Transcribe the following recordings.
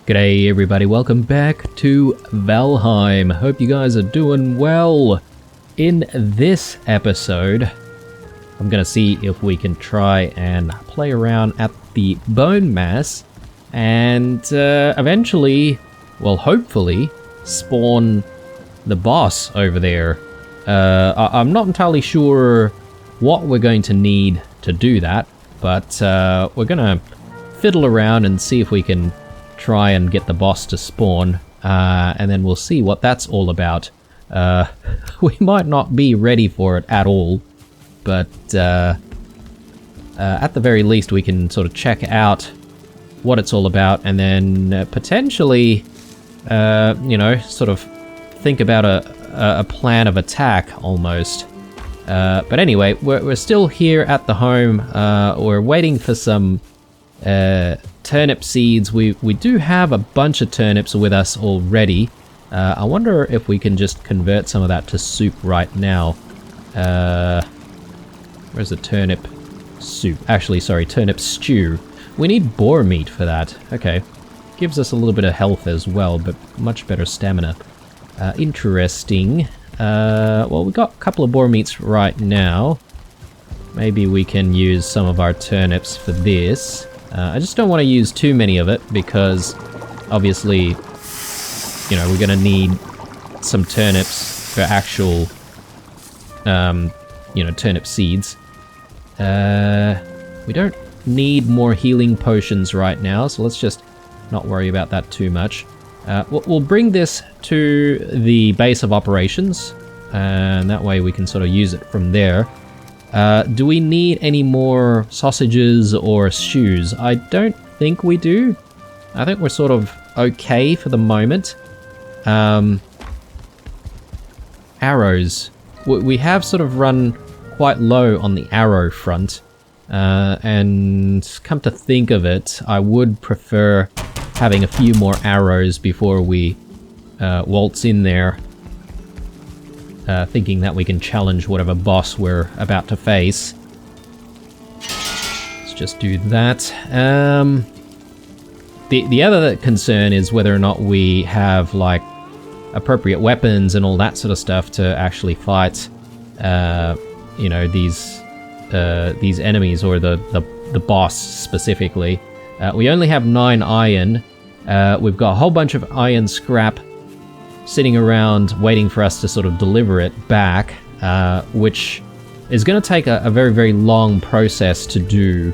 G'day everybody, welcome back to Valheim. Hope you guys are doing well. In this episode, I'm gonna see if we can try and play around at the bone mass and eventually, well hopefully, spawn the boss over there. I'm not entirely sure what we're going to need to do that, but we're gonna fiddle around and see if we can try and get the boss to spawn, and then we'll see what that's all about. We might not be ready for it at all, but at the very least we can sort of check out what it's all about, and then potentially, you know, sort of think about a plan of attack almost. But anyway, we're still here at the home. We're waiting for some turnip seeds. We do have a bunch of turnips with us already. I wonder if we can just convert some of that to soup right now. Where's the turnip soup? Actually, sorry, turnip stew. We need boar meat for that. Okay. Gives us a little bit of health as well, but much better stamina. Interesting. Well, we got a couple of boar meats right now. Maybe we can use some of our turnips for this. I just don't want to use too many of it because obviously, you know, we're going to need some turnips for actual, you know, turnip seeds. We don't need more healing potions right now, so let's just not worry about that too much. We'll bring this to the base of operations, and that way we can sort of use it from there. Do we need any more sausages or stews? I don't think we do. I think we're sort of okay for the moment. Arrows. We have sort of run quite low on the arrow front. And come to think of it, I would prefer having a few more arrows before we waltz in there. Thinking that we can challenge whatever boss we're about to face. Let's just do that. The other concern is whether or not we have like appropriate weapons and all that sort of stuff to actually fight, you know, these enemies or the boss specifically. We only have 9 iron. We've got a whole bunch of iron scrap sitting around waiting for us to sort of deliver it back, which is going to take a very, very long process to do.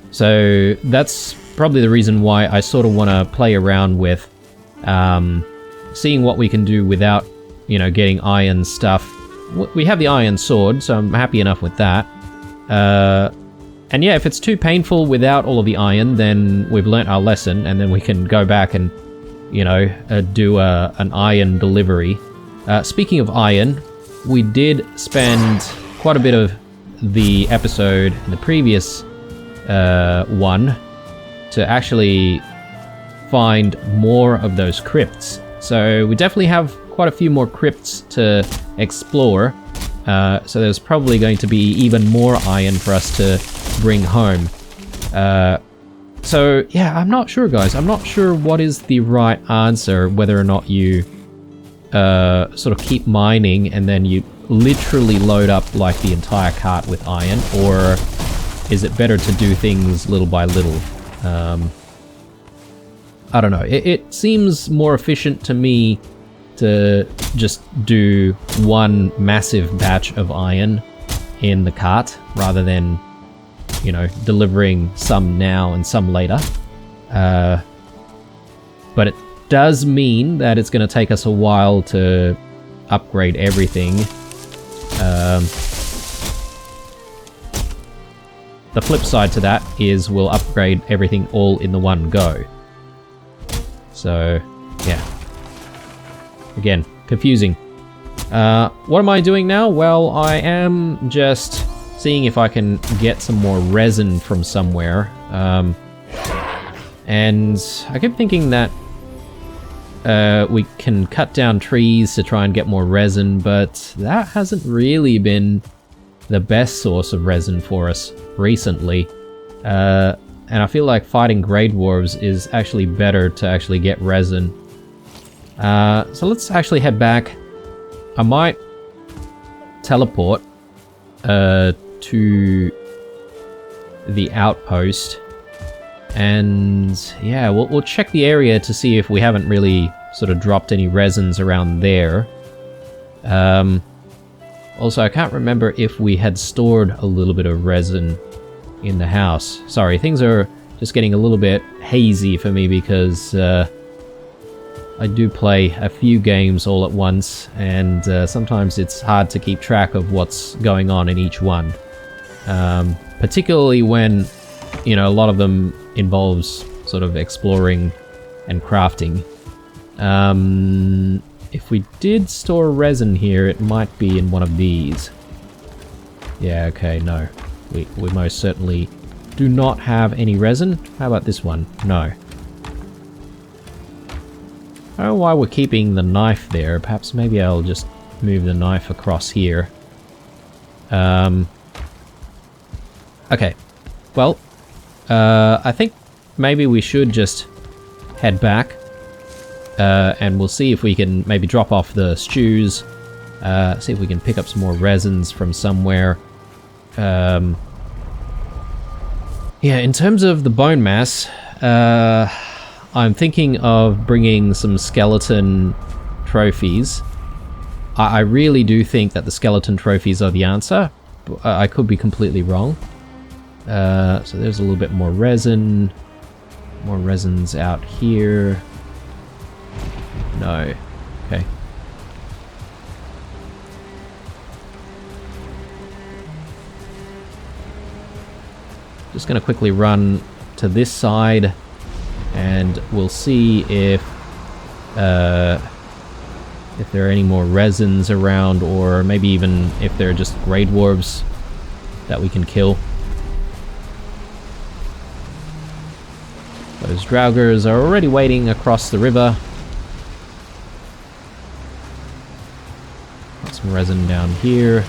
So that's probably the reason why I sort of want to play around with seeing what we can do without, you know, getting iron stuff. We have the iron sword, so I'm happy enough with that. And yeah, if it's too painful without all of the iron, then we've learnt our lesson, and then we can go back and, you know, do an iron delivery. Speaking of iron, we did spend quite a bit of the episode in the previous one to actually find more of those crypts. So we definitely have quite a few more crypts to explore. So there's probably going to be even more iron for us to bring home. So yeah, I'm not sure, guys. I'm not sure what is the right answer, whether or not you sort of keep mining and then you literally load up like the entire cart with iron, or is it better to do things little by little? I don't know. It seems more efficient to me to just do one massive batch of iron in the cart rather than, you know, delivering some now and some later. But it does mean that it's going to take us a while to upgrade everything. The flip side to that is we'll upgrade everything all in the one go. So, yeah. Again, confusing. What am I doing now? Well, I am just seeing if I can get some more resin from somewhere. And I kept thinking that we can cut down trees to try and get more resin, but that hasn't really been the best source of resin for us recently. And I feel like fighting Grey Dwarves is actually better to actually get resin. So let's actually head back. I might teleport to the outpost. And yeah, we'll check the area to see if we haven't really sort of dropped any resins around there. Also, I can't remember if we had stored a little bit of resin in the house. Sorry, things are just getting a little bit hazy for me because I do play a few games all at once, and sometimes it's hard to keep track of what's going on in each one. Particularly when, you know, a lot of them involves sort of exploring and crafting. If we did store resin here, it might be in one of these. Yeah, okay, no. We most certainly do not have any resin. How about this one? No. I don't know why we're keeping the knife there. Perhaps maybe I'll just move the knife across here. Okay. Well, I think maybe we should just head back. And we'll see if we can maybe drop off the stews. See if we can pick up some more resins from somewhere. Yeah, in terms of the bone mass, I'm thinking of bringing some skeleton trophies. I really do think that the skeleton trophies are the answer. I could be completely wrong. So there's a little bit more resin. More resins out here. No. Okay. Just gonna quickly run to this side, and we'll see if there are any more resins around, or maybe even if they're just Grey Dwarves that we can kill. Those Draugrs are already waiting across the river. Got some resin down here.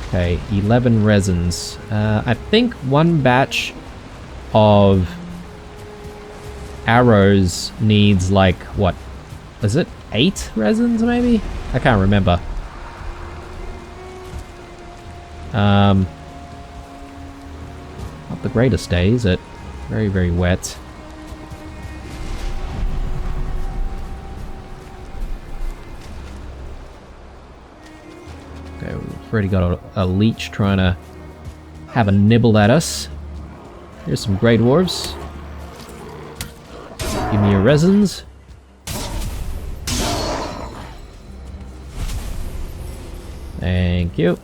Okay, 11 resins. I think one batch of arrows needs like, what? Is it 8 resins maybe? I can't remember. Not the greatest day, is it? Very, very wet. Okay, we've already got a leech trying to have a nibble at us. Here's some Grey Dwarves. Give me your resins. Thank you.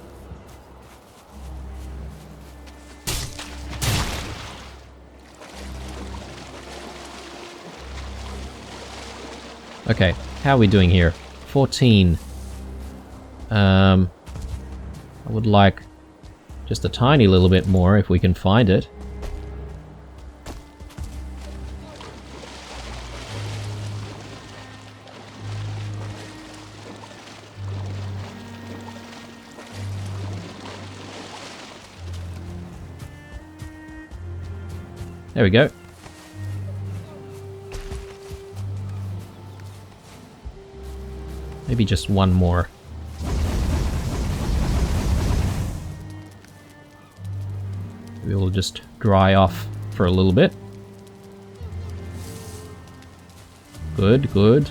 Okay, how are we doing here? 14. I would like just a tiny little bit more if we can find it. There we go. Maybe just one more. We'll just dry off for a little bit. Good, good.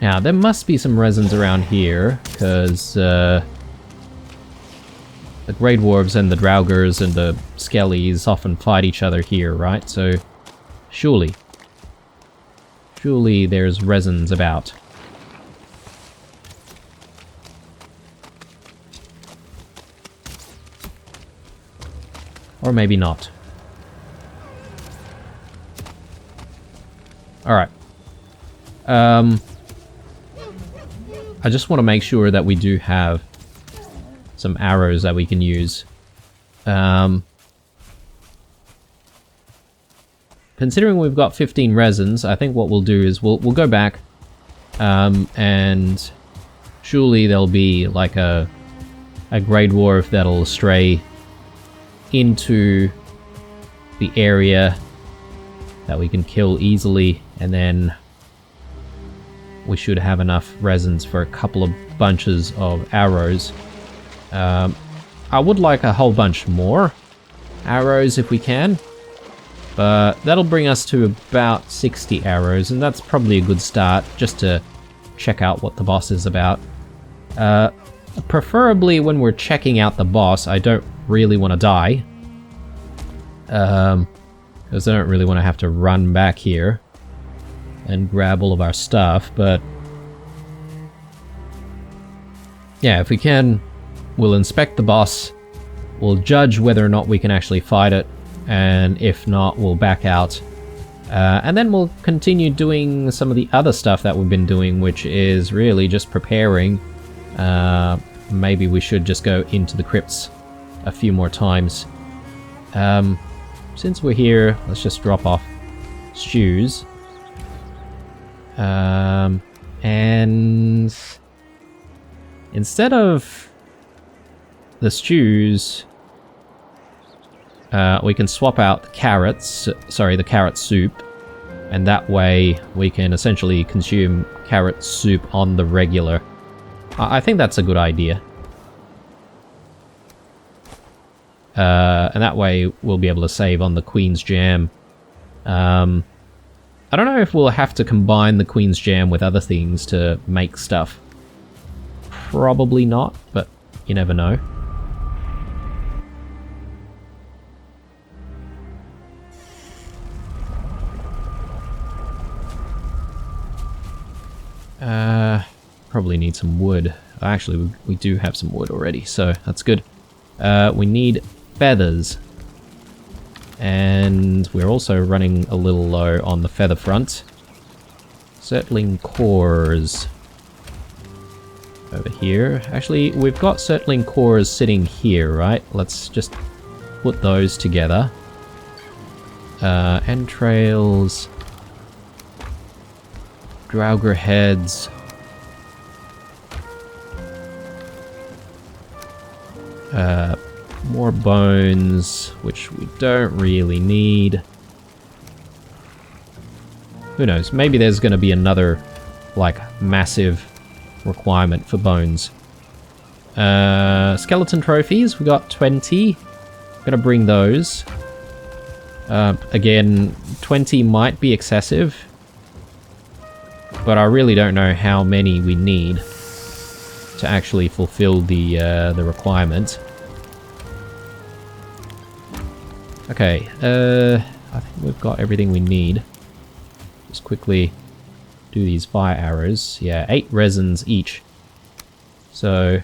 Now, there must be some resins around here, because the Grey Dwarves and the Draugrs and the Skellies often fight each other here, right? So, surely there's resins about. Or maybe not. Alright. I just want to make sure that we do have some arrows that we can use. Considering we've got 15 resins, I think what we'll do is we'll go back, and surely there'll be like a a Grey Dwarf that'll stray into the area that we can kill easily, and then we should have enough resins for a couple of bunches of arrows. I would like a whole bunch more arrows if we can, but that'll bring us to about 60 arrows, and that's probably a good start just to check out what the boss is about. Preferably when we're checking out the boss, I don't really want to die, because I don't really want to have to run back here and grab all of our stuff, but yeah, if we can, we'll inspect the boss, we'll judge whether or not we can actually fight it, and if not, we'll back out. And then we'll continue doing some of the other stuff that we've been doing, which is really just preparing. Maybe we should just go into the crypts a few more times. Since we're here, let's just drop off stews. And instead of the stews, we can swap out the carrots, the carrot soup, and that way we can essentially consume carrot soup on the regular. I think that's a good idea. And that way we'll be able to save on the Queen's Jam. I don't know if we'll have to combine the Queen's Jam with other things to make stuff. Probably not, but you never know. Probably need some wood. Actually, we do have some wood already, so that's good. We need feathers. And we're also running a little low on the feather front. Surtling cores. Over here. Actually, we've got surtling cores sitting here, right? Let's just put those together. Entrails. Draugr heads. More bones, which we don't really need. Who knows? Maybe there's going to be another, like, massive requirement for bones. Skeleton trophies, we got 20. Gonna bring those. Again, 20 might be excessive, but I really don't know how many we need to actually fulfill the requirement. Okay, I think we've got everything we need. Just quickly do these fire arrows. Yeah, 8 resins each. So,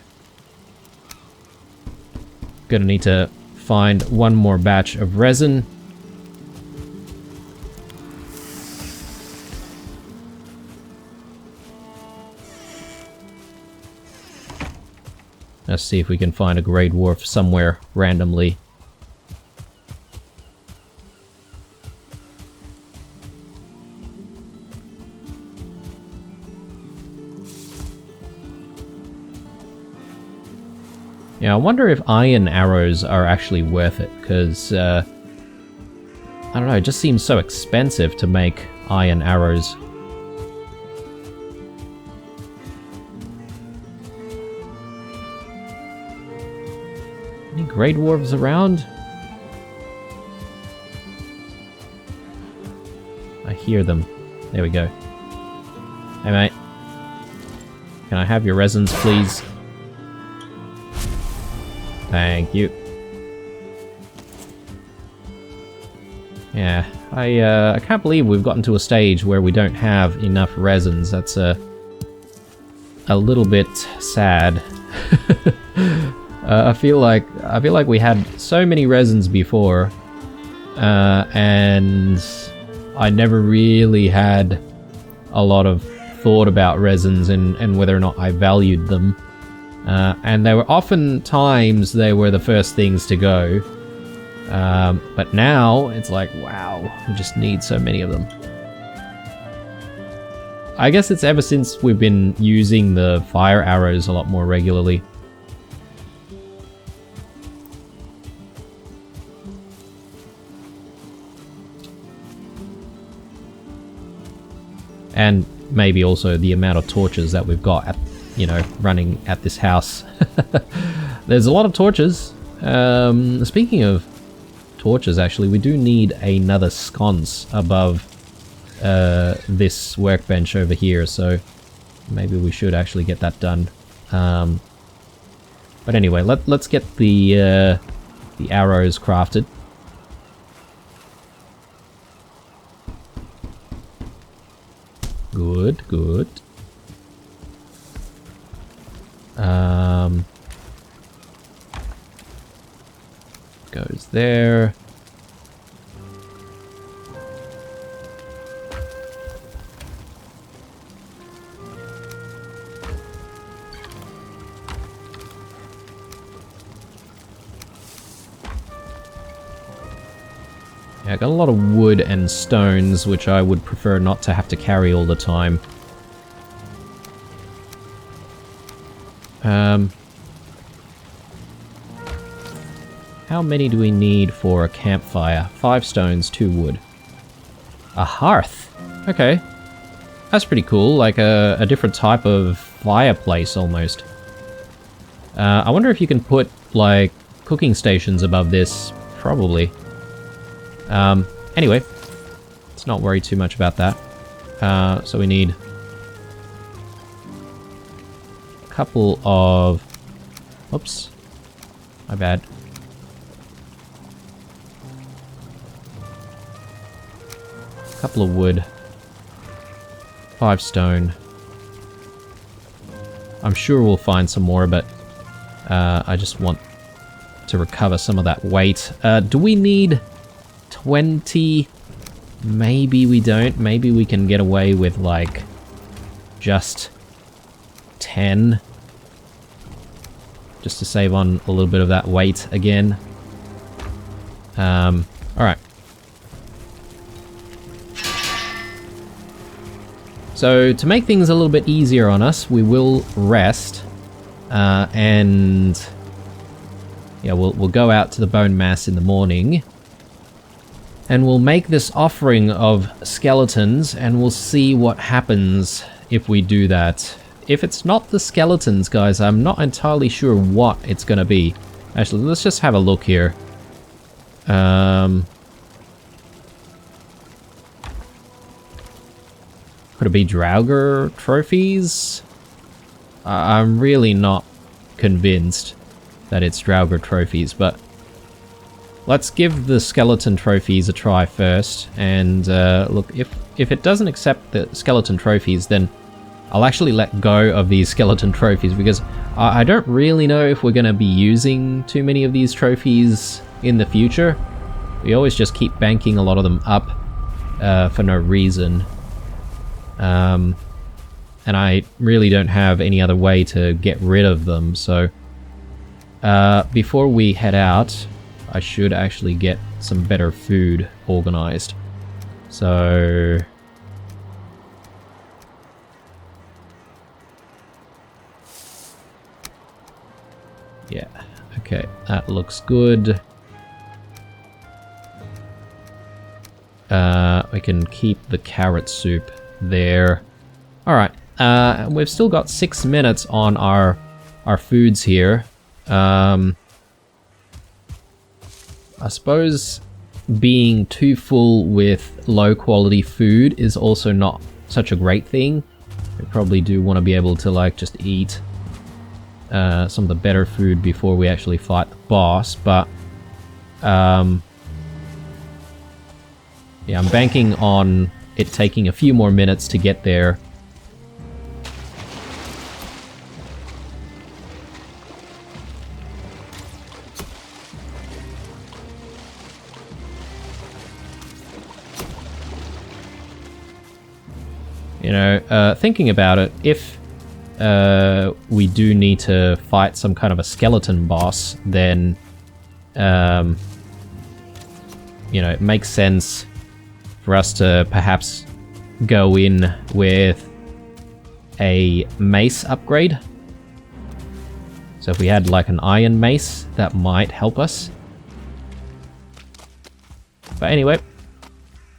gonna need to find one more batch of resin. Let's see if we can find a Grey Dwarf somewhere randomly. Yeah, I wonder if iron arrows are actually worth it, because, I don't know, it just seems so expensive to make iron arrows. Any Grey Dwarves around? I hear them. There we go. Hey mate. Can I have your resins, please? Thank you. Yeah, I can't believe we've gotten to a stage where we don't have enough resins. That's a little bit sad. I feel like we had so many resins before, and I never really had a lot of thought about resins and whether or not I valued them. And they were often times they were the first things to go. But now it's like, wow, we just need so many of them. I guess it's ever since we've been using the fire arrows a lot more regularly. And maybe also the amount of torches that we've got, at, you know, running at this house. There's a lot of torches. Speaking of torches, actually, we do need another sconce above this workbench over here, so maybe we should actually get that done. But anyway, let's get the arrows crafted. Good, good. Goes there. Yeah, I got a lot of wood and stones, which I would prefer not to have to carry all the time. How many do we need for a campfire? 5 stones, 2 wood. A hearth? Okay. That's pretty cool, like a different type of fireplace almost. I wonder if you can put, like, cooking stations above this. Probably. Anyway, let's not worry too much about that. So we need a couple of... Oops. My bad. A couple of wood. 5 stone. I'm sure we'll find some more, but I just want to recover some of that weight. Do we need 20? Maybe we don't. Maybe we can get away with, like, just 10. Just to save on a little bit of that weight again. Alright. So, to make things a little bit easier on us, we will rest. And... yeah, we'll go out to the bone mass in the morning. And we'll make this offering of skeletons, and we'll see what happens if we do that. If it's not the skeletons, guys, I'm not entirely sure what it's gonna be. Actually, let's just have a look here. Could it be Draugr trophies? I'm really not convinced that it's Draugr trophies, but let's give the skeleton trophies a try first. And look, if it doesn't accept the skeleton trophies, then I'll actually let go of these skeleton trophies, because I don't really know if we're going to be using too many of these trophies in the future. We always just keep banking a lot of them up for no reason. And I really don't have any other way to get rid of them, so before we head out, I should actually get some better food organized. So... yeah, okay, that looks good. We can keep the carrot soup there. Alright, we've still got 6 minutes on our foods here. I suppose being too full with low quality food is also not such a great thing. We probably do want to be able to, like, just eat some of the better food before we actually fight the boss, but yeah, I'm banking on it taking a few more minutes to get there. You know, thinking about it, if we do need to fight some kind of a skeleton boss, then, you know, it makes sense for us to perhaps go in with a mace upgrade. So if we had like an iron mace, that might help us. But anyway,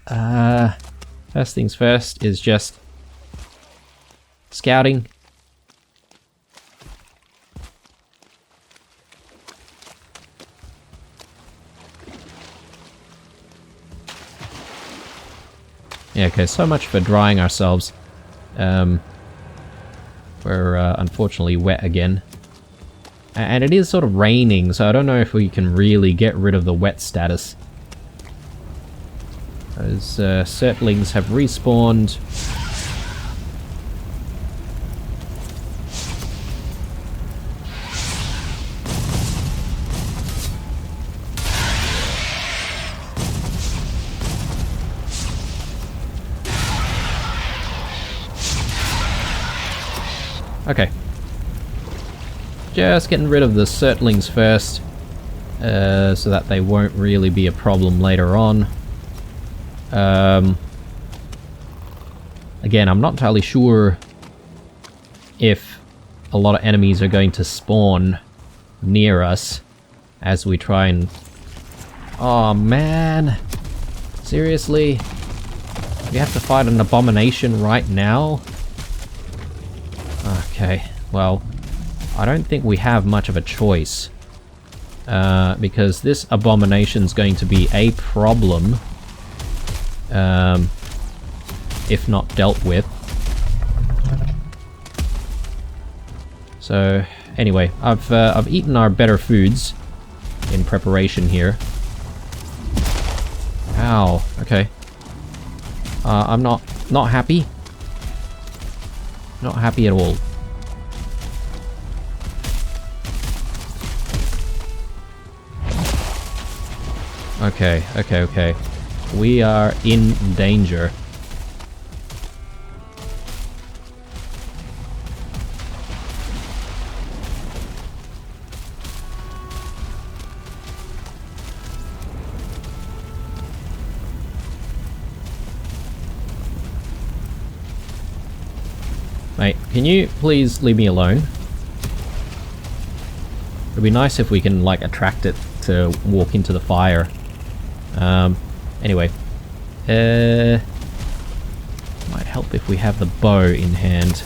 first things first is just scouting. Yeah, okay, so much for drying ourselves. We're unfortunately wet again. And it is sort of raining, so I don't know if we can really get rid of the wet status. Those Surtlings have respawned. Okay. Just getting rid of the Surtlings first, so that they won't really be a problem later on. Again, I'm not entirely sure if a lot of enemies are going to spawn near us as we try and... Oh man! Seriously? We have to fight an abomination right now? Okay, well, I don't think we have much of a choice. Because this abomination's going to be a problem. If not dealt with. So, anyway, I've eaten our better foods in preparation here. Ow, okay. I'm not happy. Not happy at all. Okay, okay, okay. We are in danger. Mate, can you please leave me alone? It'd be nice if we can, like, attract it to walk into the fire. Anyway. Might help if we have the bow in hand.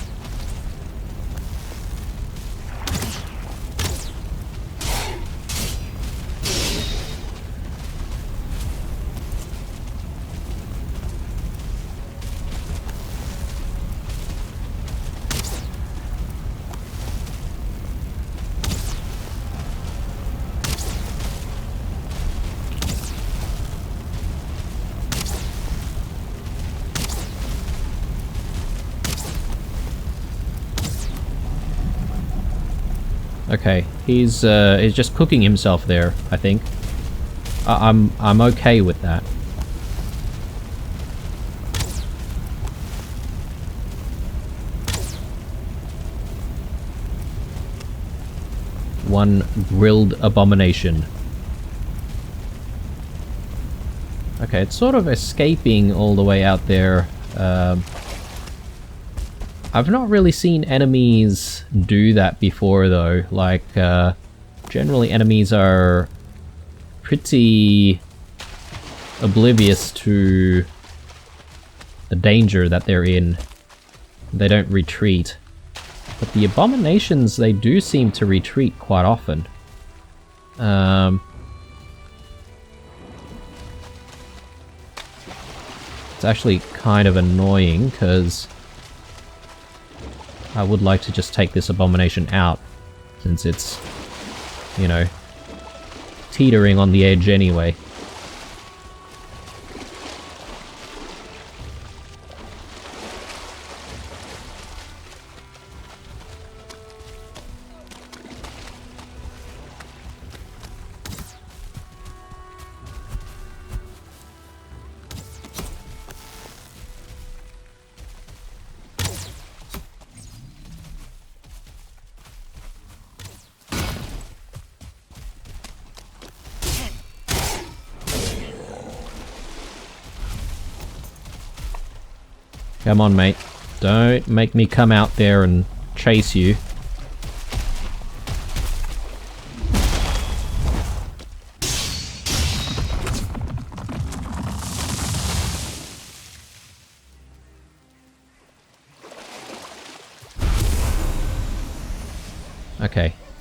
Okay, he's just cooking himself there, I think. I'm okay with that. One grilled abomination. Okay, it's sort of escaping all the way out there. I've not really seen enemies do that before though, like, generally enemies are pretty oblivious to the danger that they're in. They don't retreat. But the abominations, they do seem to retreat quite often. It's actually kind of annoying, because I would like to just take this abomination out, since it's, you know, teetering on the edge anyway. Come on, mate. Don't make me come out there and chase you.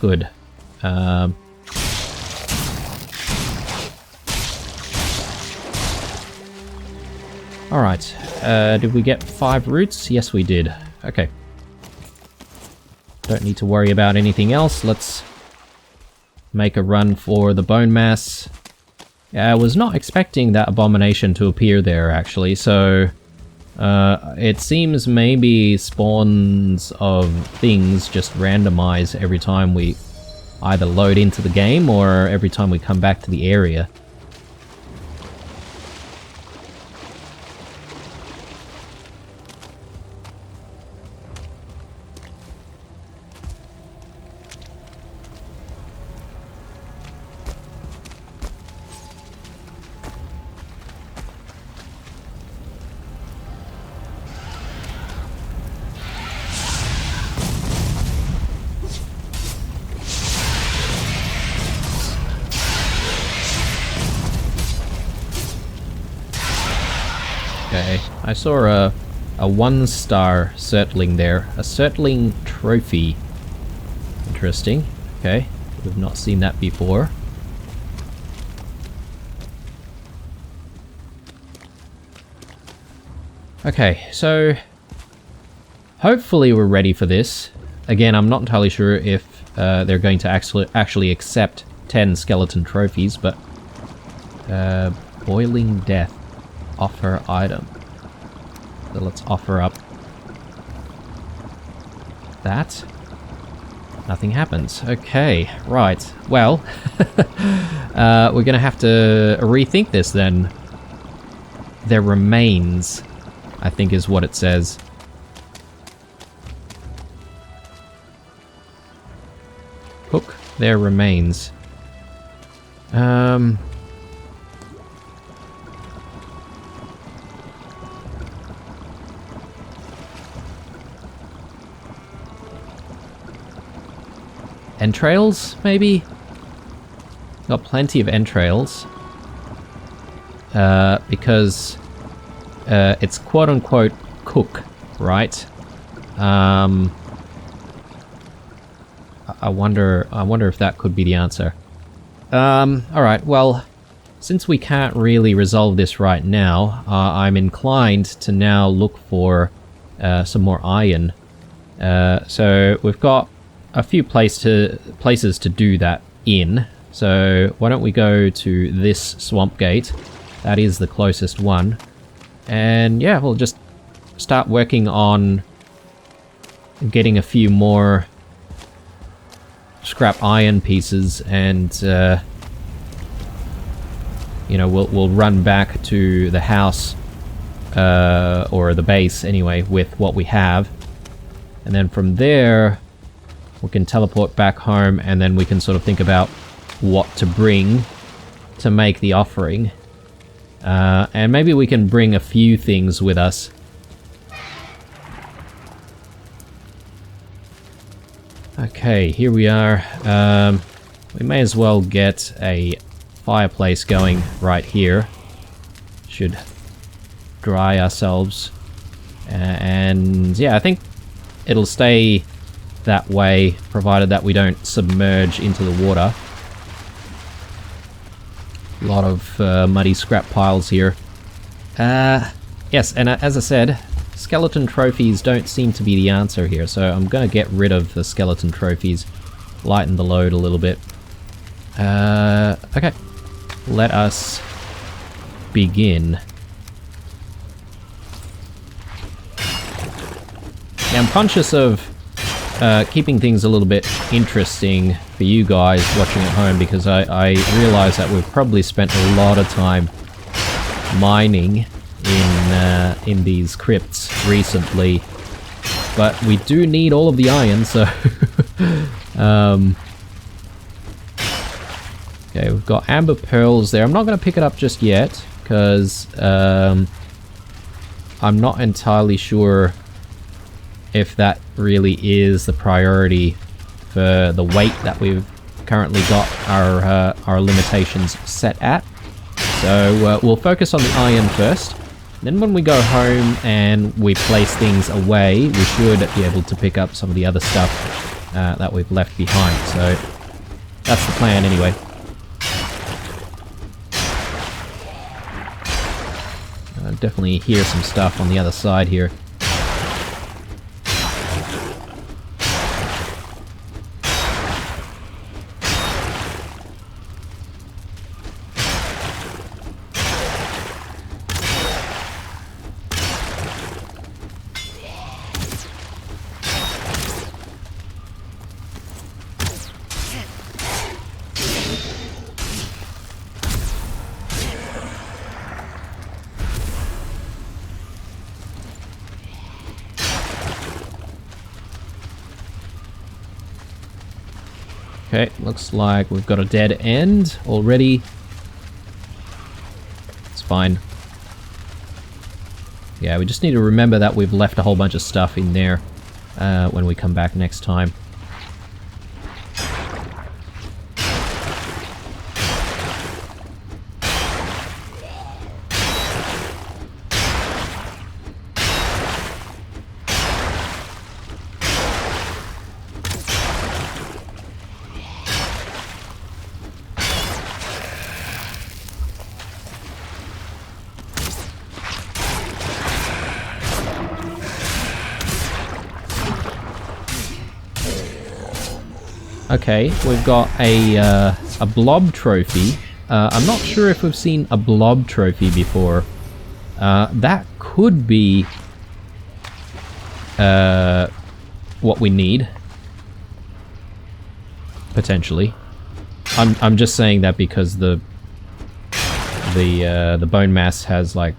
Good. Alright, did we get 5 roots? Yes, we did. Okay. Don't need to worry about anything else. Let's make a run for the bone mass. Yeah, I was not expecting that abomination to appear there, actually, so... it seems maybe spawns of things just randomize every time we either load into the game or every time we come back to the area. Okay, I saw a 1-star surtling there. A surtling trophy. Interesting. Okay, we've not seen that before. Okay, so hopefully we're ready for this. Again, I'm not entirely sure if they're going to actually accept 10 skeleton trophies, but boiling death. Offer item. So let's offer up that. Nothing happens. Okay, right. Well, we're gonna have to rethink this then. There remains, I think is what it says. Cook their remains. Entrails, maybe? Got plenty of entrails. Because it's quote-unquote cook, right? I wonder if that could be the answer. Alright, well, since we can't really resolve this right now, I'm inclined to now look for some more iron. So we've got a few places to do that in. So why don't we go to this swamp gate? That is the closest one. And yeah, we'll just start working on getting a few more scrap iron pieces, and you know, we'll run back to the house or the base anyway with what we have, and then from there we can teleport back home, and then we can sort of think about what to bring to make the offering. And maybe we can bring a few things with us. Okay, here we are. We may as well get a fireplace going right here. Should dry ourselves. And yeah, I think it'll stay that way, provided that we don't submerge into the water. A lot of muddy scrap piles here. Yes, and as I said, skeleton trophies don't seem to be the answer here, so I'm gonna get rid of the skeleton trophies, lighten the load a little bit. Okay, let us begin. Now, I'm conscious of keeping things a little bit interesting for you guys watching at home, because I realize that we've probably spent a lot of time mining in these crypts recently, but we do need all of the iron, so okay, we've got amber pearls there. I'm not going to pick it up just yet, because I'm not entirely sure if that really is the priority for the weight that we've currently got our limitations set at. So we'll focus on the iron first. Then when we go home and we place things away, we should be able to pick up some of the other stuff that we've left behind. So that's the plan anyway. Definitely hear some stuff on the other side here. Okay, looks like we've got a dead end already. It's fine. Yeah, we just need to remember that we've left a whole bunch of stuff in there when we come back next time. Okay, we've got a blob trophy. I'm not sure if we've seen a blob trophy before. That could be what we need, potentially. I'm just saying that because the bone mass has, like,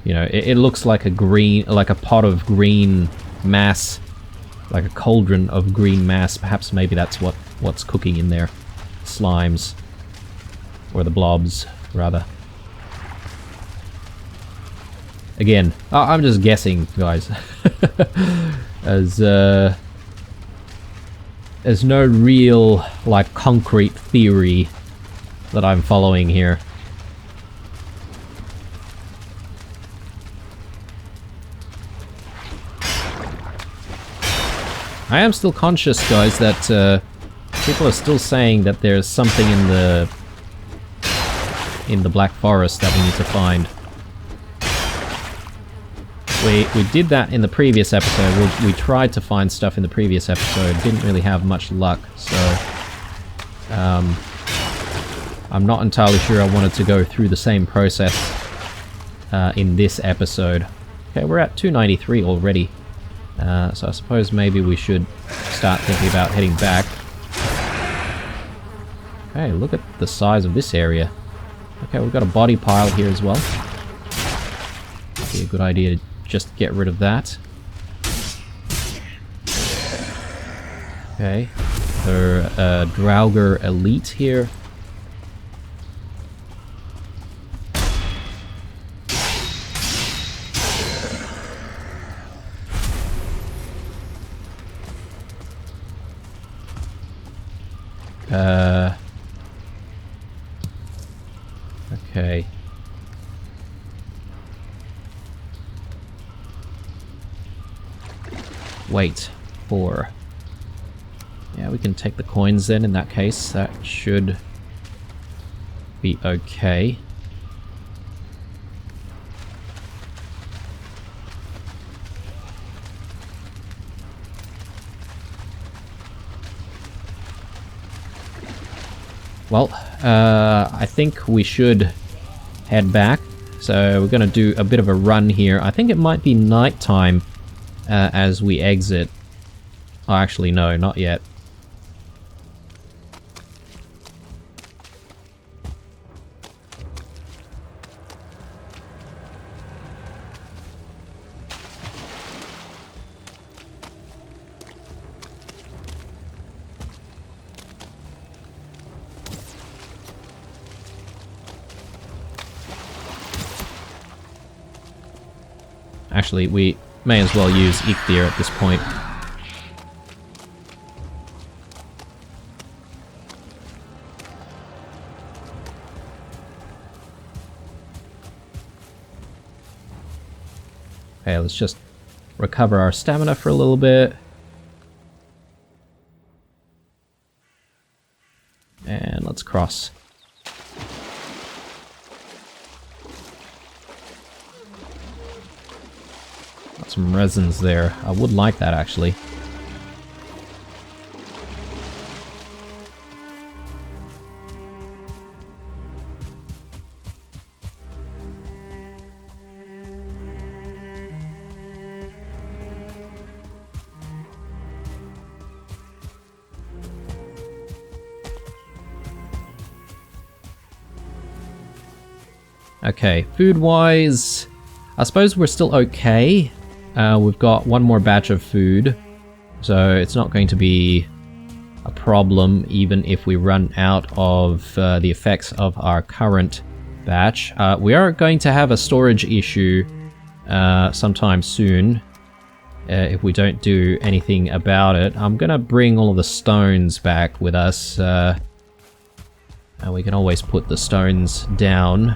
you know, it looks like a pot of green mass. Like a cauldron of green mass. Perhaps maybe that's what's cooking in there. Slimes. Or the blobs, rather. Again, I'm just guessing, guys. As, there's no real, like, concrete theory that I'm following here. I am still conscious, guys, that people are still saying that there's something in the Black Forest that we need to find. We did that in the previous episode. We tried to find stuff in the previous episode. Didn't really have much luck, so I'm not entirely sure I wanted to go through the same process in this episode. Okay, we're at 293 already. So I suppose maybe we should start thinking about heading back. Okay, look at the size of this area. Okay, we've got a body pile here as well. Be a good idea to just get rid of that. Okay, a Draugr Elite here. Okay. Wait, 4. Yeah, we can take the coins then in that case. That should be okay. Well, I think we should head back. So we're going to do a bit of a run here. I think it might be nighttime as we exit. Oh, actually, no, not yet. Actually, we may as well use Ichthir at this point. Okay, let's just recover our stamina for a little bit. And let's cross. Got some resins there. I would like that, actually. Okay, food-wise, I suppose we're still okay. We've got one more batch of food, so it's not going to be a problem even if we run out of the effects of our current batch. We are going to have a storage issue sometime soon if we don't do anything about it. I'm gonna bring all of the stones back with us, and we can always put the stones down.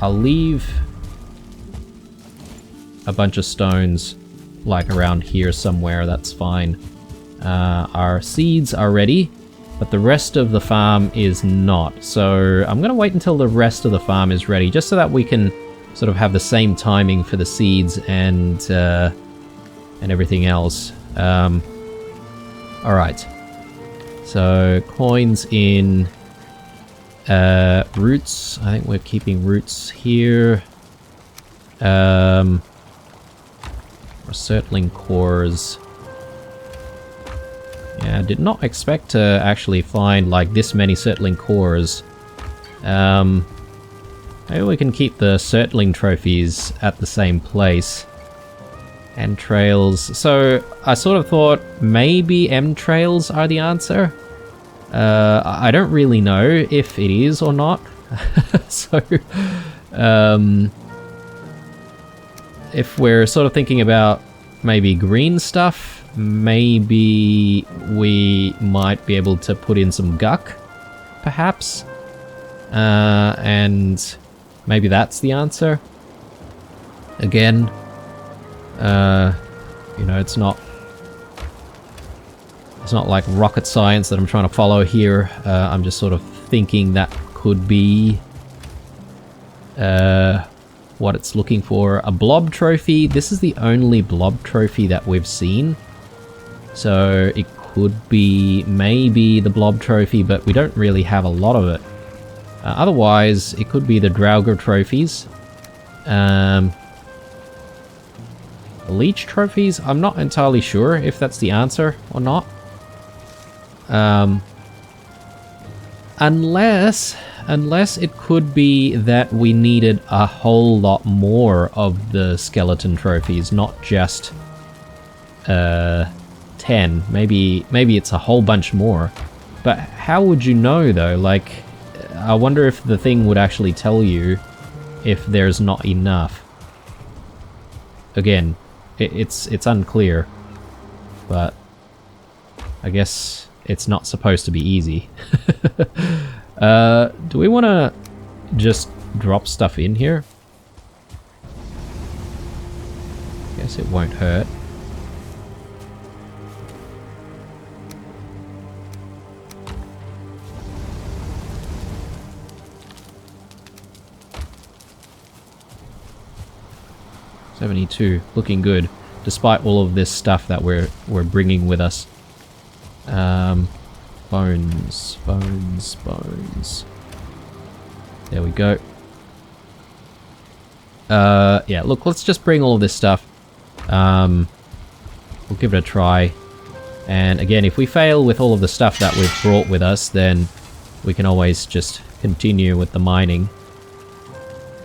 I'll leave a bunch of stones like around here somewhere, that's fine. Our seeds are ready, but the rest of the farm is not. So I'm gonna wait until the rest of the farm is ready, just so that we can sort of have the same timing for the seeds and everything else. Alright. So coins in roots. I think we're keeping roots here. Resettling cores. Yeah, I did not expect to actually find like this many settling cores. Maybe we can keep the settling trophies at the same place. Entrails. So I sort of thought maybe entrails are the answer. I don't really know if it is or not. So, if we're sort of thinking about maybe green stuff, maybe we might be able to put in some guck, perhaps. And maybe that's the answer. Again, you know, it's not like rocket science that I'm trying to follow here. I'm just sort of thinking that could be what it's looking for. A blob trophy. This is the only blob trophy that we've seen. So it could be maybe the blob trophy, but we don't really have a lot of it. Otherwise, it could be the Draugr trophies. Leech trophies? I'm not entirely sure if that's the answer or not. Unless it could be that we needed a whole lot more of the skeleton trophies, not just 10. Maybe it's a whole bunch more. But how would you know though? Like, I wonder if the thing would actually tell you if there's not enough. Again, it's unclear, but I guess it's not supposed to be easy. Do we want to just drop stuff in here? Guess it won't hurt. $72, looking good, despite all of this stuff that we're bringing with us. Bones. There we go. Yeah, look, let's just bring all of this stuff. We'll give it a try. And again, if we fail with all of the stuff that we've brought with us, then we can always just continue with the mining.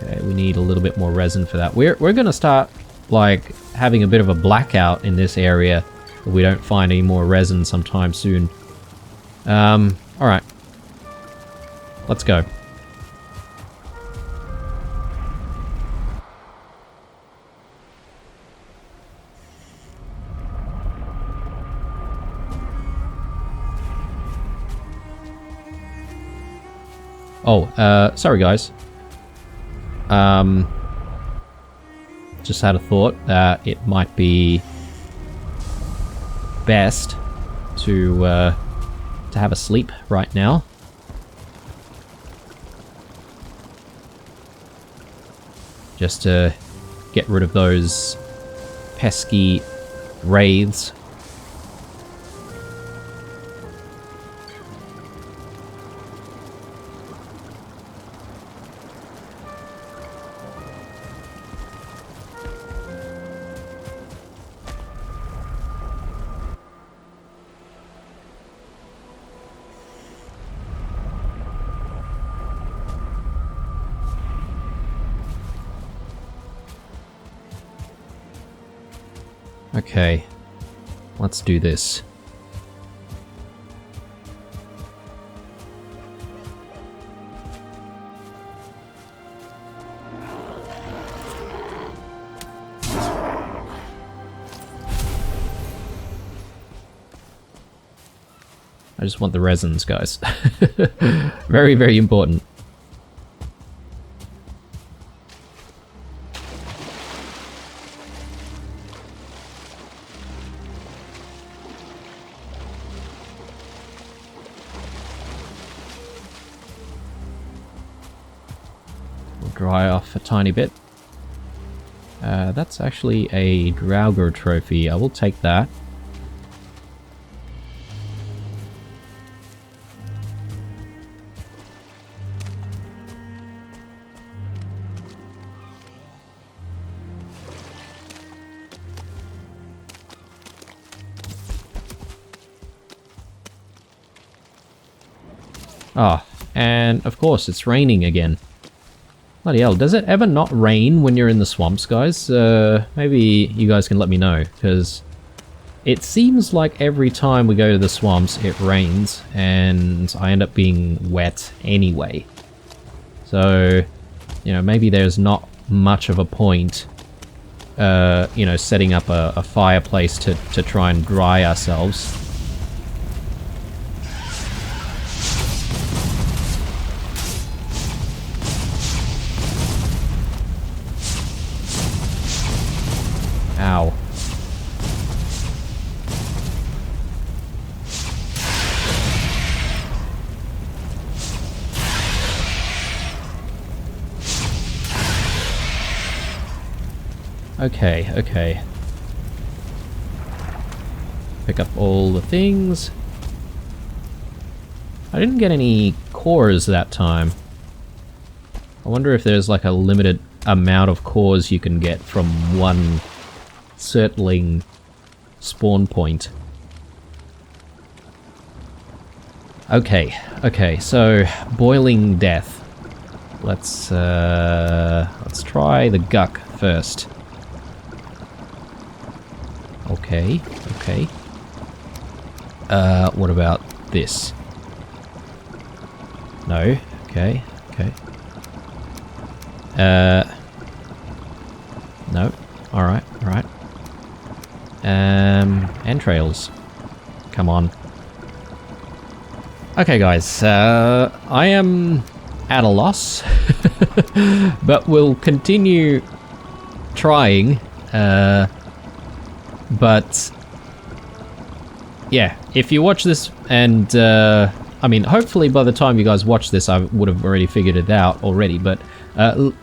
Okay, we need a little bit more resin for that. We're gonna start, like, having a bit of a blackout in this area if we don't find any more resin sometime soon. Alright. Let's go. Oh, sorry guys. just had a thought that it might be best to have a sleep right now. Just to get rid of those pesky wraiths. Okay, let's do this. I just want the resins, guys. Very, very important. Dry off a tiny bit. That's actually a Draugr trophy. I will take that. Ah, and of course it's raining again. Bloody hell, does it ever not rain when you're in the swamps, guys? Maybe you guys can let me know, because it seems like every time we go to the swamps it rains, and I end up being wet anyway. So, you know, maybe there's not much of a point, you know, setting up a fireplace to try and dry ourselves. Ow. Okay, okay. Pick up all the things. I didn't get any cores that time. I wonder if there's like a limited amount of cores you can get from one Surtling spawn point. Okay, okay, so boiling death. Let's try the guck first. Okay, okay. What about this? No, okay, okay. No, alright, alright. Entrails. Come on. Okay, guys, I am at a loss, but we'll continue trying, but yeah, if you watch this and, I mean, hopefully by the time you guys watch this, I would have already figured it out already, but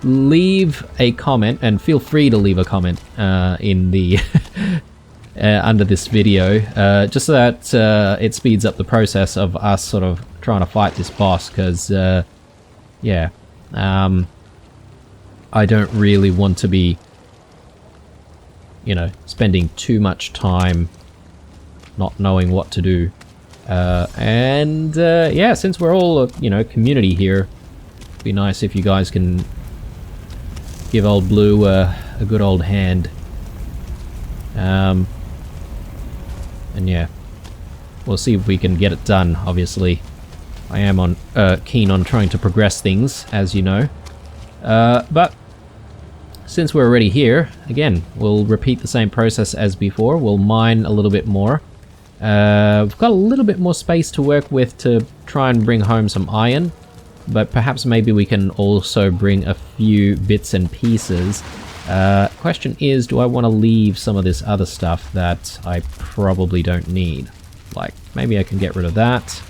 leave a comment, and feel free to leave a comment in the under this video, just so that it speeds up the process of us sort of trying to fight this boss, because yeah, I don't really want to be, you know, spending too much time not knowing what to do, and yeah, since we're all you know, community here, it'd be nice if you guys can give old Blue a good old hand. And yeah, we'll see if we can get it done. Obviously, I am keen on trying to progress things, as you know. But since we're already here, again, we'll repeat the same process as before. We'll mine a little bit more. We've got a little bit more space to work with to try and bring home some iron, but perhaps maybe we can also bring a few bits and pieces Question is, do I want to leave some of this other stuff that I probably don't need? Like, maybe I can get rid of that.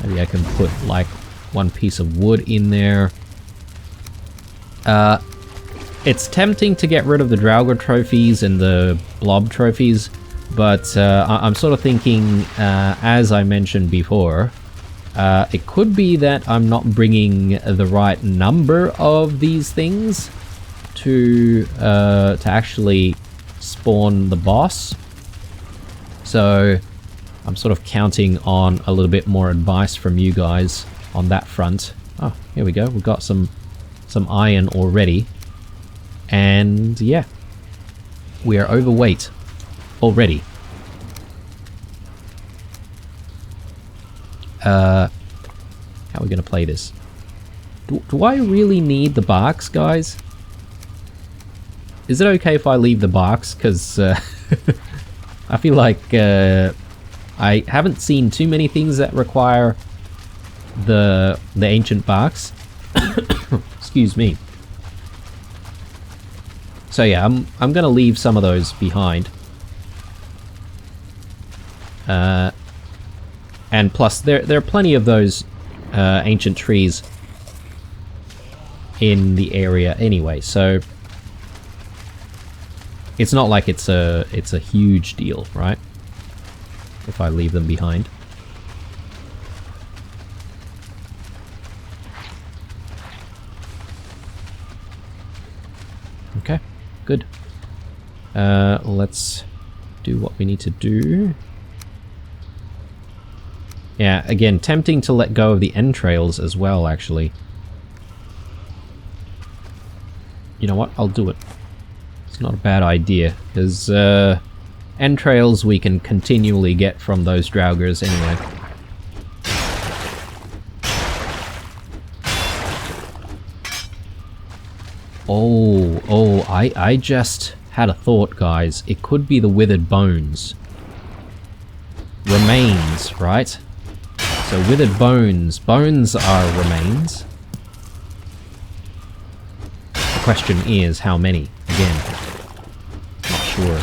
Maybe I can put, like, one piece of wood in there. It's tempting to get rid of the Draugr trophies and the Blob trophies, but I'm sort of thinking, as I mentioned before, it could be that I'm not bringing the right number of these things to actually spawn the boss. So I'm sort of counting on a little bit more advice from you guys on that front. Oh, here we go. We've got some iron already. And yeah, we are overweight already. How are we going to play this? Do I really need the barks, guys? Is it okay if I leave the barks? Because I feel like I haven't seen too many things that require the ancient barks. Excuse me. So yeah, I'm gonna leave some of those behind. And plus, there are plenty of those ancient trees in the area anyway, so it's not like it's a huge deal, right? If I leave them behind. Okay, good. Let's do what we need to do. Yeah, again, tempting to let go of the entrails as well, actually. You know what? I'll do it. It's not a bad idea, because entrails we can continually get from those Draugrs anyway. Oh, I just had a thought, guys. It could be the withered bones. Remains, right? So withered bones. Bones are remains. The question is, how many? Again, not sure.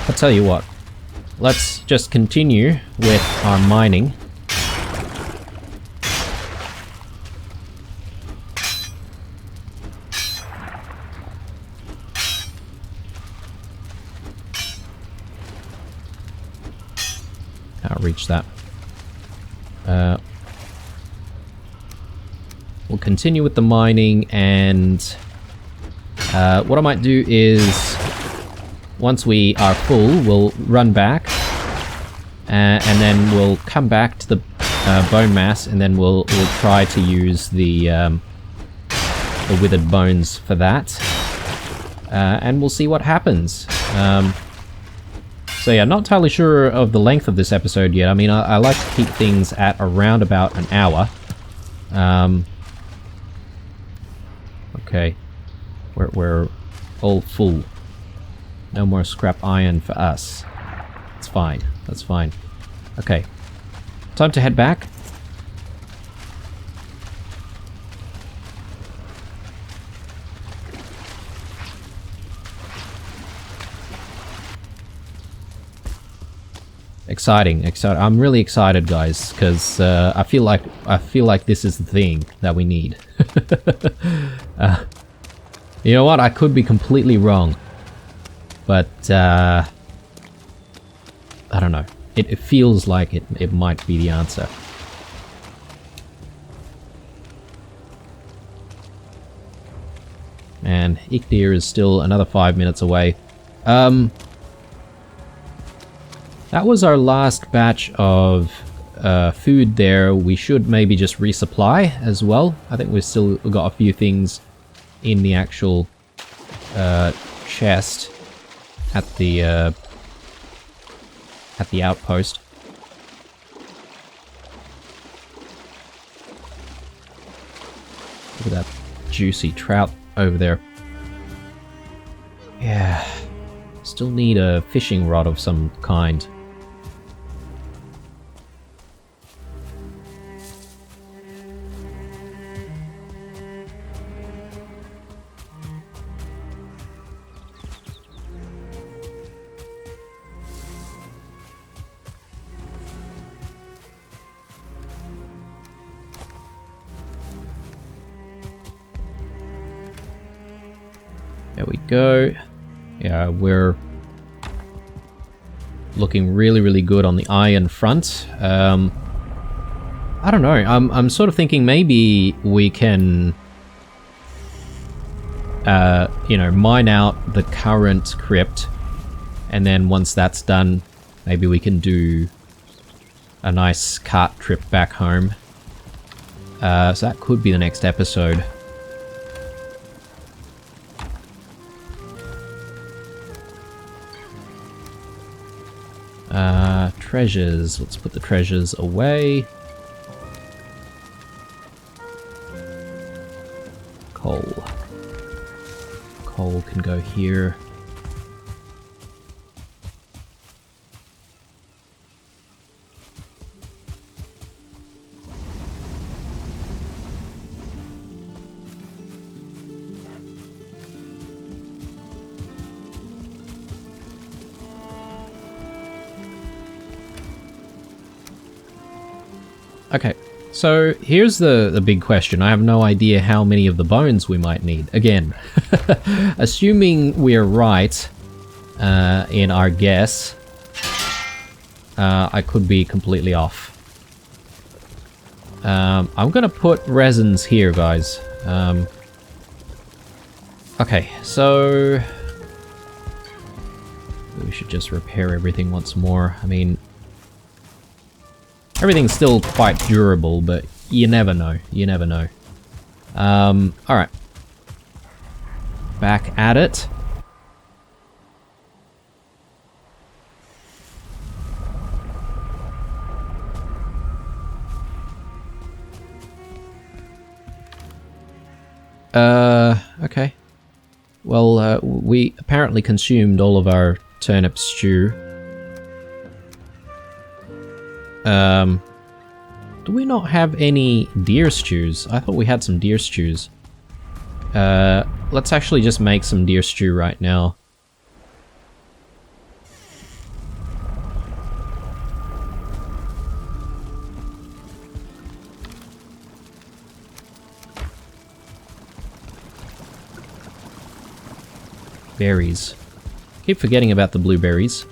I'll tell you what. Let's just continue with our mining. I'll reach that. We'll continue with the mining, and what I might do is, once we are full, we'll run back, and then we'll come back to the bone mass, and then we'll try to use the withered bones for that, and we'll see what happens. So yeah, not entirely sure of the length of this episode yet. I mean, I like to keep things at around about an hour. Okay, we're all full. No more scrap iron for us. It's fine. That's fine. Okay, time to head back. Exciting. I'm really excited, guys, because I feel like this is the thing that we need. You know what? I could be completely wrong, but I don't know. It feels like it might be the answer. And Ikdir is still another 5 minutes away. That was our last batch of food there. We should maybe just resupply as well. I think we've still got a few things in the actual chest at the outpost. Look at that juicy trout over there. Yeah. Still need a fishing rod of some kind. There we go. Yeah, we're looking really, really good on the iron front. I don't know. I'm sort of thinking maybe we can, you know, mine out the current crypt, and then once that's done, maybe we can do a nice cart trip back home. So that could be the next episode. Treasures. Let's put the treasures away. Coal. Coal can go here. Okay, so here's the big question. I have no idea how many of the bones we might need. Again, assuming we're right in our guess, I could be completely off. I'm gonna put resins here, guys. Okay, so we should just repair everything once more. I mean, everything's still quite durable, but you never know. You never know. Alright. Back at it. Okay. Well, we apparently consumed all of our turnip stew. Do we not have any deer stews? I thought we had some deer stews. Let's actually just make some deer stew right now. Berries. Keep forgetting about the blueberries.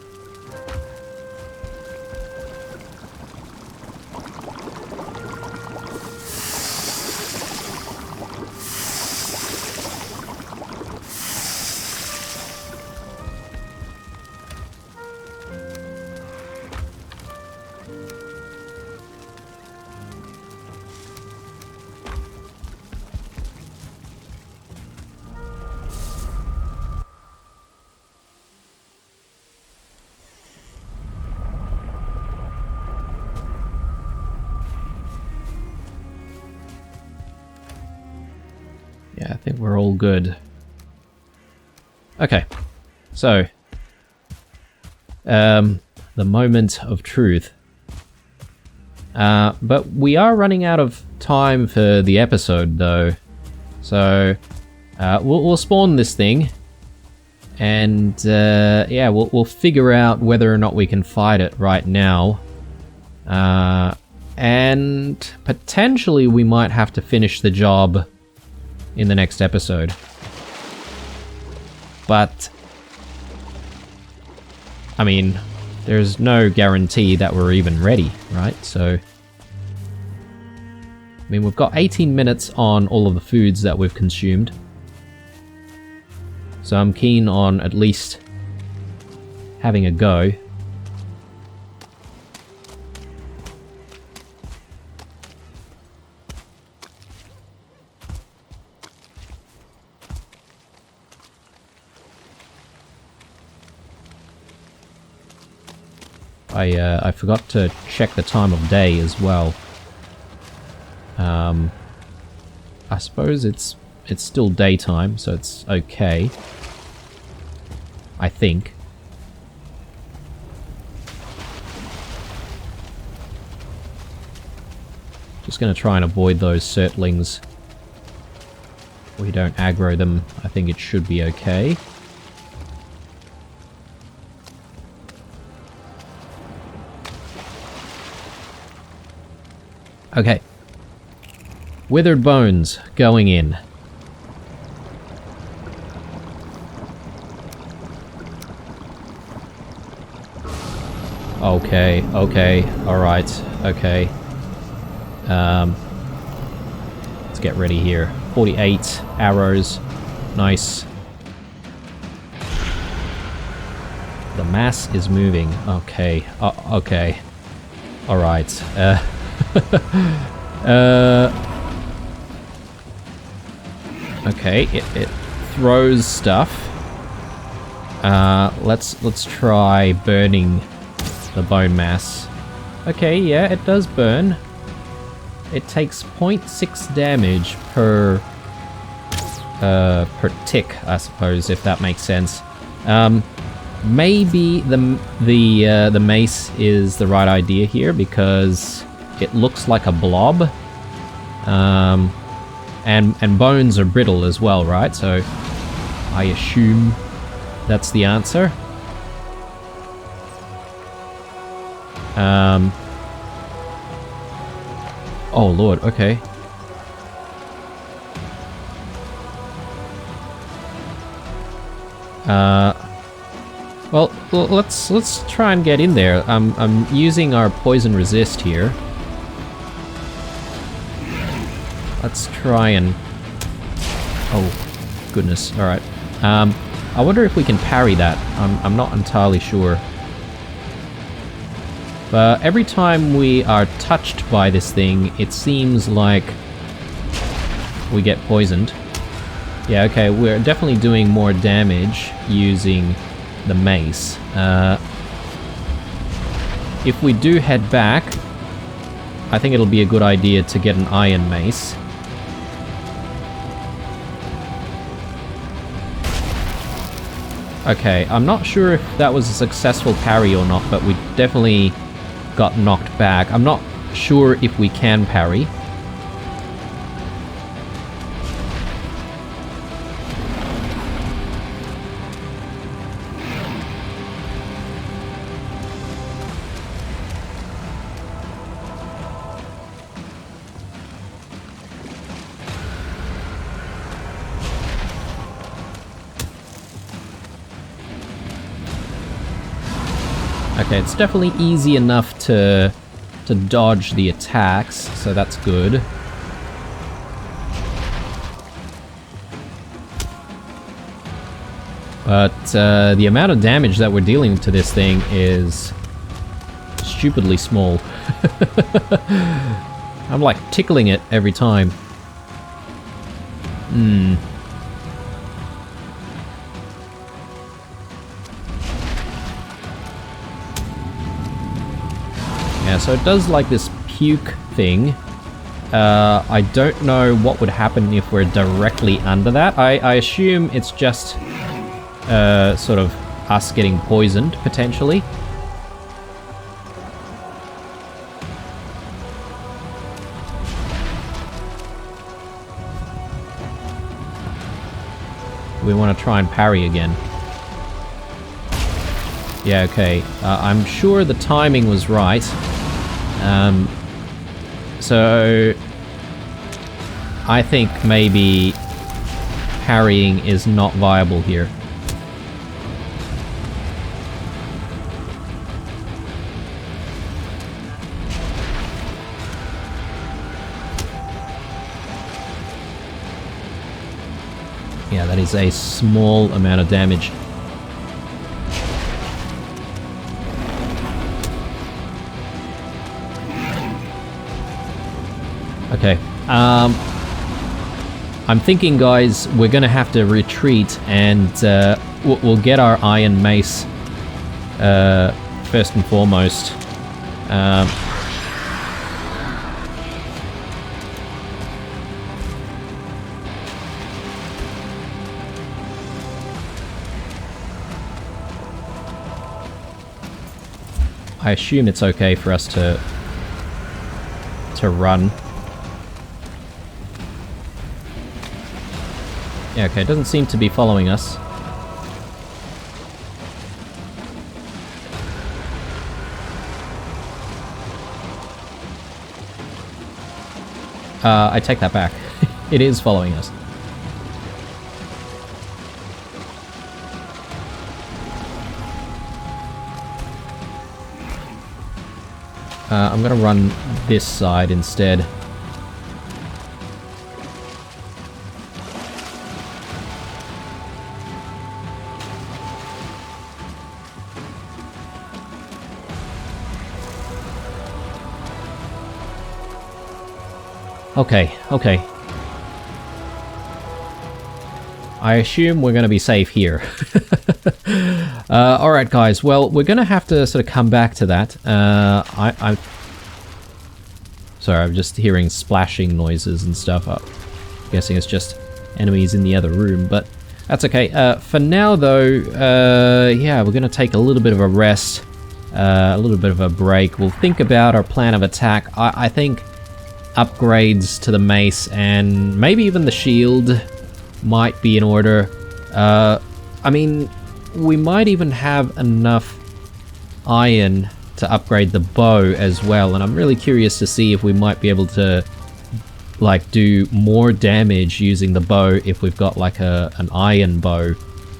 Yeah, I think we're all good. Okay, so the moment of truth. But we are running out of time for the episode, though. So we'll spawn this thing, and yeah, we'll figure out whether or not we can fight it right now. And potentially we might have to finish the job in the next episode. But I mean, there's no guarantee that we're even ready, right? So I mean, we've got 18 minutes on all of the foods that we've consumed. So I'm keen on at least having a go. I forgot to check the time of day as well. I suppose it's still daytime, so it's okay. I think. Just gonna try and avoid those surtlings. We don't aggro them. I think it should be okay. Okay. Withered bones going in. Okay, okay, alright, okay. Let's get ready here. 48 arrows. Nice. The mass is moving. Okay, okay. Alright. Okay, it throws stuff. Let's try burning the bone mass. Okay, yeah, it does burn. It takes 0.6 damage per tick, I suppose, if that makes sense. Maybe the mace is the right idea here because it looks like a blob. And bones are brittle as well, right? So I assume that's the answer. Oh lord, okay. Well, let's try and get in there. I'm using our poison resist here. Let's try and... Oh, goodness. Alright. I wonder if we can parry that. I'm not entirely sure. But every time we are touched by this thing, it seems like we get poisoned. Yeah, okay, we're definitely doing more damage using the mace. If we do head back, I think it'll be a good idea to get an iron mace. Okay, I'm not sure if that was a successful parry or not, but we definitely got knocked back. I'm not sure if we can parry. Okay, it's definitely easy enough to dodge the attacks, so that's good. But the amount of damage that we're dealing to this thing is stupidly small. I'm like tickling it every time. Yeah, so it does like this puke thing. I don't know what would happen if we're directly under that. I assume it's just sort of us getting poisoned, potentially. We want to try and parry again. Yeah, okay. I'm sure the timing was right. So I think maybe parrying is not viable here. Yeah, that is a small amount of damage. Okay, I'm thinking, guys, we're gonna have to retreat and we'll get our iron mace first and foremost. I assume it's okay for us to run. Yeah, okay, it doesn't seem to be following us. I take that back. It is following us. I'm gonna run this side instead. Okay, okay. I assume we're going to be safe here. Alright guys, well, we're going to have to sort of come back to that. I'm sorry, I'm just hearing splashing noises and stuff. I'm guessing it's just enemies in the other room, but that's okay. For now though, yeah, we're going to take a little bit of a rest, a little bit of a break. We'll think about our plan of attack. I think upgrades to the mace and maybe even the shield might be in order. I mean, we might even have enough iron to upgrade the bow as well, and I'm really curious to see if we might be able to like do more damage using the bow if we've got like an iron bow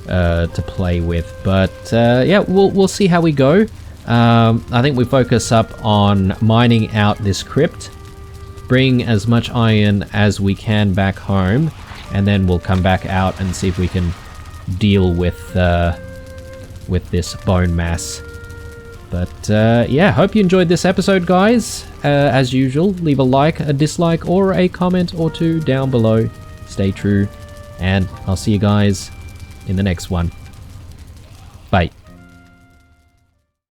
to play with. But yeah, we'll see how we go. I think we focus up on mining out this crypt, bring as much iron as we can back home, and then we'll come back out and see if we can deal with this bone mass. But yeah, hope you enjoyed this episode, guys. As usual, leave a like, a dislike, or a comment or two down below. Stay true, and I'll see you guys in the next one. Bye.